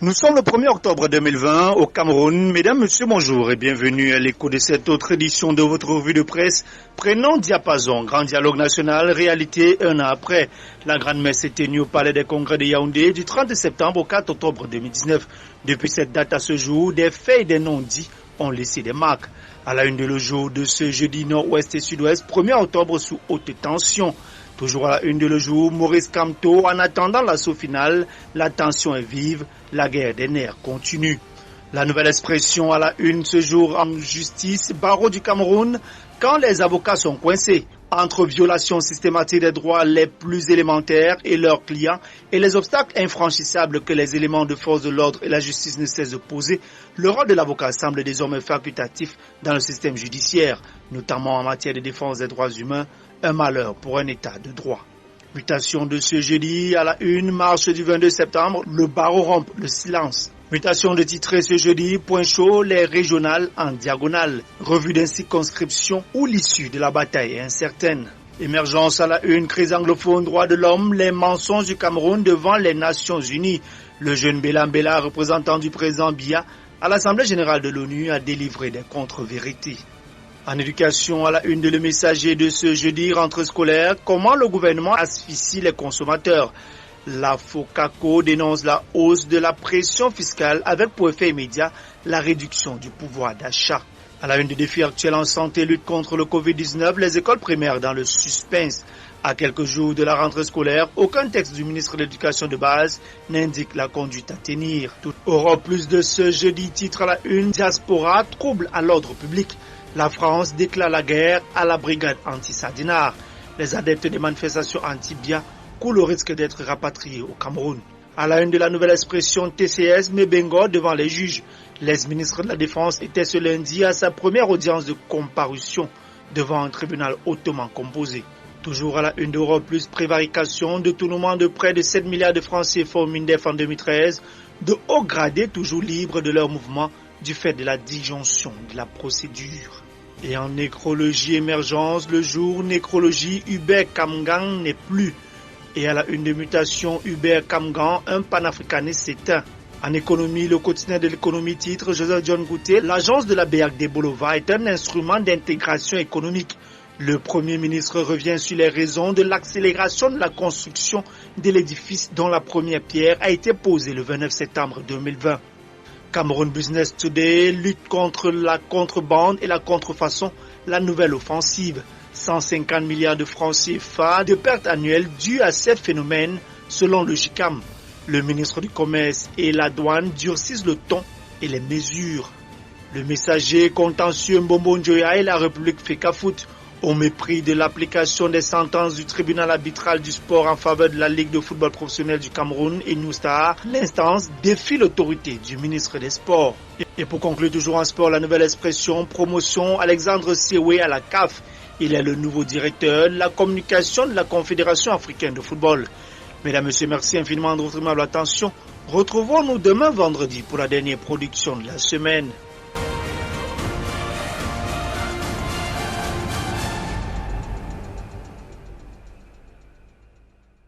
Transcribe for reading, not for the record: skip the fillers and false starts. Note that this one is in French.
Nous sommes le 1er octobre 2020 au Cameroun. Mesdames, Messieurs, bonjour et bienvenue à l'écho de cette autre édition de votre revue de presse. Prenons Diapason, grand dialogue national, réalité un an après. La grande messe s'est tenue au Palais des Congrès de Yaoundé du 30 septembre au 4 octobre 2019. Depuis cette date à ce jour, des faits et des non-dits ont laissé des marques. À la une de le jour de ce jeudi nord-ouest et sud-ouest, 1er octobre sous haute tension. Toujours à la une de le jour, Maurice Kamto, en attendant l'assaut final, la tension est vive, la guerre des nerfs continue. La nouvelle expression à la une ce jour en justice, barreau du Cameroun, quand les avocats sont coincés entre violations systématiques des droits les plus élémentaires et leurs clients et les obstacles infranchissables que les éléments de force de l'ordre et la justice ne cessent de poser, le rôle de l'avocat semble désormais facultatif dans le système judiciaire, notamment en matière de défense des droits humains, un malheur pour un état de droit. Mutation de ce jeudi à la une, marche du 22 septembre, le barreau rompt le silence. Mutation de titré ce jeudi, point chaud, les régionales en diagonale. Revue d'une circonscription où l'issue de la bataille est incertaine. Émergence à la une, crise anglophone, droits de l'homme, les mensonges du Cameroun devant les Nations Unies. Le jeune Béla Mbela, représentant du président Biya, à l'Assemblée générale de l'ONU, a délivré des contre-vérités. En éducation, à la une de Le Messager de ce jeudi, rentrée scolaire, comment le gouvernement asphyxie les consommateurs. La FOCACO dénonce la hausse de la pression fiscale avec pour effet immédiat la réduction du pouvoir d'achat. À la une des défis actuels en santé, lutte contre le Covid-19, les écoles primaires dans le suspense. À quelques jours de la rentrée scolaire, aucun texte du ministre de l'Éducation de base n'indique la conduite à tenir. Tout Europe plus de ce jeudi, titre à la une, diaspora, trouble à l'ordre public. La France déclare la guerre à la brigade anti-Sardinard. Les adeptes des manifestations anti-Biya courent le risque d'être rapatriés au Cameroun. À la une de la nouvelle expression TCS, Mebengo devant les juges. L'ex-ministre de la Défense était ce lundi à sa première audience de comparution devant un tribunal hautement composé. Toujours à la une d'Europe plus, prévarication, détournement de près de 7 milliards de francs CFA au MINDEF en 2013, de hauts gradés toujours libres de leur mouvement du fait de la disjonction de la procédure. Et en nécrologie émergence, le jour nécrologie Hubert Kamgang n'est plus. Et à la une de mutation Hubert Kamgang, un panafricaniste s'éteint. En économie, le quotidien de l'économie titre Joseph John Gouté, l'agence de la BEAC de Bolova est un instrument d'intégration économique. Le Premier ministre revient sur les raisons de l'accélération de la construction de l'édifice dont la première pierre a été posée le 29 septembre 2020. Cameroun Business Today lutte contre la contrebande et la contrefaçon, la nouvelle offensive. 150 milliards de francs CFA de pertes annuelles dues à ces phénomènes selon le JICAM. Le ministre du Commerce et la douane durcissent le ton et les mesures. Le messager contentieux Mbombo Njoya et la République Fekafoot. Au mépris de l'application des sentences du tribunal arbitral du sport en faveur de la Ligue de football professionnel du Cameroun et New Star, l'instance défie l'autorité du ministre des Sports. Et pour conclure toujours en sport, la nouvelle expression promotion Alexandre Sewé à la CAF. Il est le nouveau directeur de la communication de la Confédération africaine de football. Mesdames, Messieurs, merci infiniment de votre aimable attention. Retrouvons-nous demain vendredi pour la dernière production de la semaine.